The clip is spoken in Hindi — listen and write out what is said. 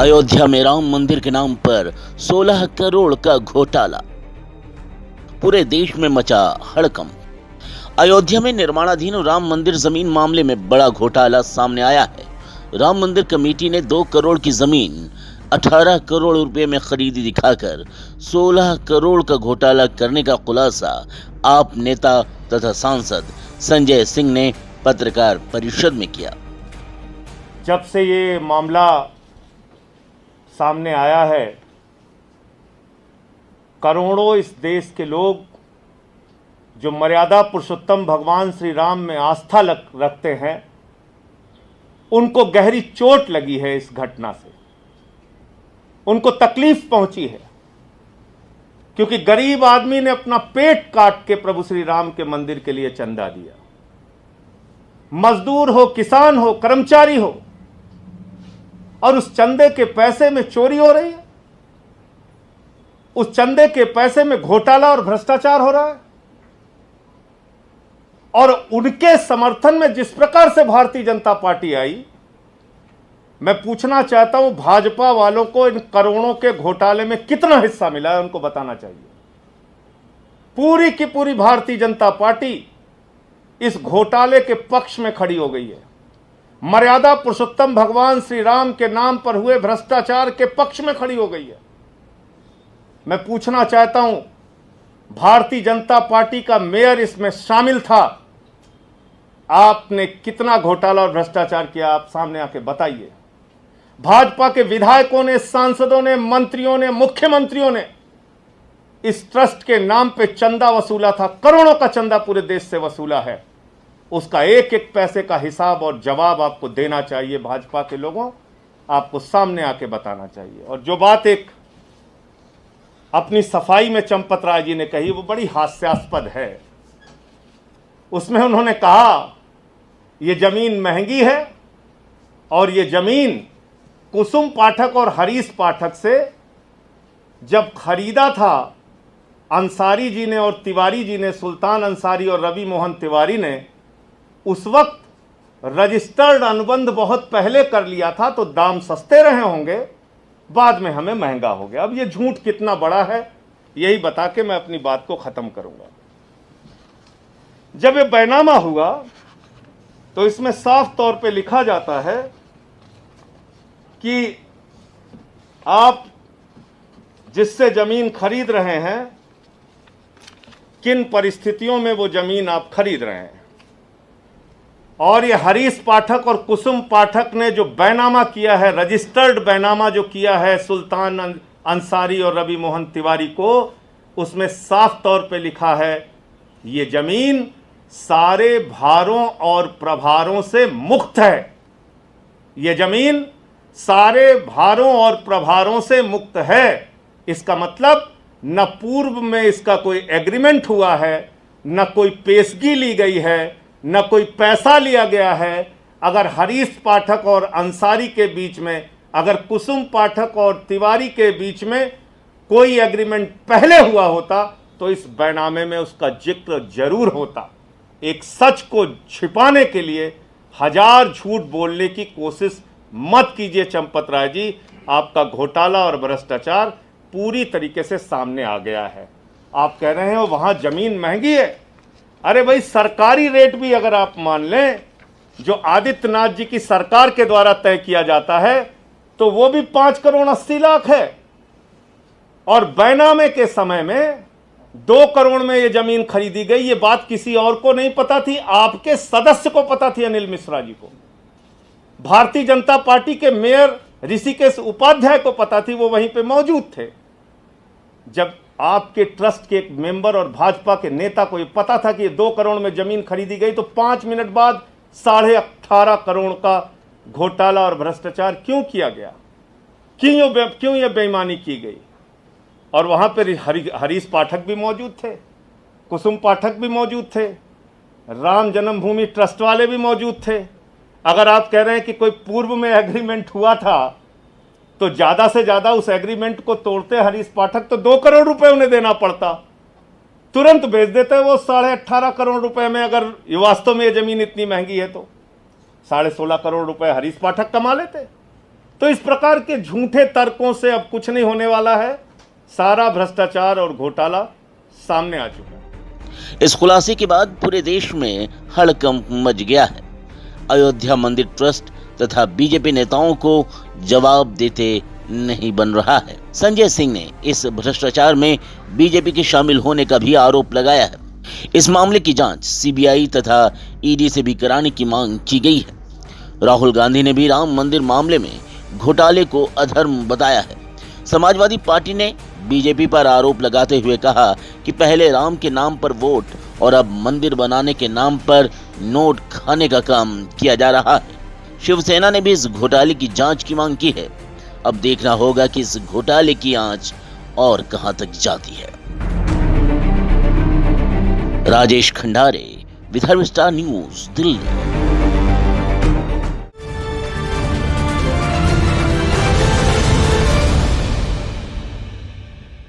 अयोध्या में राम मंदिर के नाम पर 16 करोड़ का घोटाला, पूरे देश में मचा हड़कंप। अयोध्या में निर्माणाधीन राम मंदिर जमीन मामले में बड़ा घोटाला सामने आया है। राम मंदिर कमेटी ने 2 करोड़ की जमीन 18 करोड़ रुपए में खरीदी दिखाकर 16 करोड़ का घोटाला करने का खुलासा आप नेता तथा सांसद संजय सिंह ने पत्रकार परिषद में किया। जब से ये मामला सामने आया है, करोड़ों इस देश के लोग जो मर्यादा पुरुषोत्तम भगवान श्री राम में आस्था रखते हैं, उनको गहरी चोट लगी है। इस घटना से उनको तकलीफ पहुंची है, क्योंकि गरीब आदमी ने अपना पेट काट के प्रभु श्री राम के मंदिर के लिए चंदा दिया। मजदूर हो, किसान हो, कर्मचारी हो, और उस चंदे के पैसे में चोरी हो रही है, उस चंदे के पैसे में घोटाला और भ्रष्टाचार हो रहा है। और उनके समर्थन में जिस प्रकार से भारतीय जनता पार्टी आई, मैं पूछना चाहता हूं, भाजपा वालों को इन करोड़ों के घोटाले में कितना हिस्सा मिला है, उनको बताना चाहिए। पूरी की पूरी भारतीय जनता पार्टी इस घोटाले के पक्ष में खड़ी हो गई है। मर्यादा पुरुषोत्तम भगवान श्री राम के नाम पर हुए भ्रष्टाचार के पक्ष में खड़ी हो गई है। मैं पूछना चाहता हूं, भारतीय जनता पार्टी का मेयर इसमें शामिल था, आपने कितना घोटाला और भ्रष्टाचार किया, आप सामने आके बताइए। भाजपा के विधायकों ने, सांसदों ने, मंत्रियों ने, मुख्यमंत्रियों ने इस ट्रस्ट के नाम पे चंदा वसूला था, करोड़ों का चंदा पूरे देश से वसूला है। उसका एक एक पैसे का हिसाब और जवाब आपको देना चाहिए। भाजपा के लोगों, आपको सामने आके बताना चाहिए। और जो बात एक अपनी सफाई में चंपत राय जी ने कही, वो बड़ी हास्यास्पद है। उसमें उन्होंने कहा ये जमीन महंगी है, और ये जमीन कुसुम पाठक और हरीश पाठक से जब खरीदा था अंसारी जी ने और तिवारी जी ने, सुल्तान अंसारी और रवि मोहन तिवारी ने, उस वक्त रजिस्टर्ड अनुबंध बहुत पहले कर लिया था, तो दाम सस्ते रहे होंगे, बाद में हमें महंगा हो गया। अब ये झूठ कितना बड़ा है, यही बता के मैं अपनी बात को खत्म करूंगा। जब ये बैनामा हुआ तो इसमें साफ तौर पे लिखा जाता है कि आप जिससे जमीन खरीद रहे हैं, किन परिस्थितियों में वो जमीन आप खरीद रहे हैं। और ये हरीश पाठक और कुसुम पाठक ने जो बैनामा किया है, रजिस्टर्ड बैनामा जो किया है सुल्तान अंसारी और रवि मोहन तिवारी को, उसमें साफ तौर पे लिखा है ये जमीन सारे भारों और प्रभारों से मुक्त है। ये जमीन सारे भारों और प्रभारों से मुक्त है। इसका मतलब न पूर्व में इसका कोई एग्रीमेंट हुआ है, न कोई पेशगी ली गई है, न कोई पैसा लिया गया है। अगर हरीश पाठक और अंसारी के बीच में, अगर कुसुम पाठक और तिवारी के बीच में कोई एग्रीमेंट पहले हुआ होता, तो इस बैनामे में उसका जिक्र जरूर होता। एक सच को छिपाने के लिए हजार झूठ बोलने की कोशिश मत कीजिए चंपत राय जी। आपका घोटाला और भ्रष्टाचार पूरी तरीके से सामने आ गया है। आप कह रहे हो वहां जमीन महंगी है। अरे भाई, सरकारी रेट भी अगर आप मान लें, जो आदित्यनाथ जी की सरकार के द्वारा तय किया जाता है, तो वो भी 5 करोड़ 80 लाख है। और बैनामे के समय में 2 करोड़ में ये जमीन खरीदी गई। ये बात किसी और को नहीं पता थी, आपके सदस्य को पता थी, अनिल मिश्रा जी को। भारतीय जनता पार्टी के मेयर ऋषिकेश उपाध्याय को पता थी, वो वहीं पे मौजूद थे। जब आपके ट्रस्ट के एक मेंबर और भाजपा के नेता को ये पता था कि ये 2 करोड़ में जमीन खरीदी गई, तो 5 मिनट बाद 18.5 करोड़ का घोटाला और भ्रष्टाचार क्यों किया गया? क्यों ये बेईमानी की गई? और वहां पर हरीश पाठक भी मौजूद थे, कुसुम पाठक भी मौजूद थे, राम जन्मभूमि ट्रस्ट वाले भी मौजूद थे। अगर आप कह रहे हैं कि कोई पूर्व में एग्रीमेंट हुआ था, तो ज्यादा से ज्यादा उस एग्रीमेंट को तोड़ते हरीश पाठक तो 2 करोड़ रुपए उन्हें देना पड़ता। तुरंत भेज देते वो 18.5 करोड़ रुपए में। अगर वास्तव में ये जमीन इतनी महंगी है तो 16.5 करोड़ रुपए हरीश पाठक कमा लेते। तो इस प्रकार के झूठे तर्कों से अब कुछ नहीं होने वाला है। सारा भ्रष्टाचार और घोटाला सामने आ चुका है। इस खुलासे के बाद पूरे देश में हड़कंप मच गया है। अयोध्या मंदिर ट्रस्ट तथा बीजेपी नेताओं को जवाब देते नहीं बन रहा है। संजय सिंह ने इस भ्रष्टाचार में बीजेपी के शामिल होने का भी आरोप लगाया है। इस मामले की जांच सीबीआई तथा ईडी से भी कराने की मांग की गई है। राहुल गांधी ने भी राम मंदिर मामले में घोटाले को अधर्म बताया है। समाजवादी पार्टी ने बीजेपी पर आरोप लगाते हुए कहा कि पहले राम के नाम पर वोट और अब मंदिर बनाने के नाम पर नोट खाने का काम किया जा रहा है। शिवसेना ने भी इस घोटाले की जांच की मांग की है। अब देखना होगा कि इस घोटाले की आंच और कहां तक जाती है। Rajesh Khandare, Vidarbha star news, Delhi.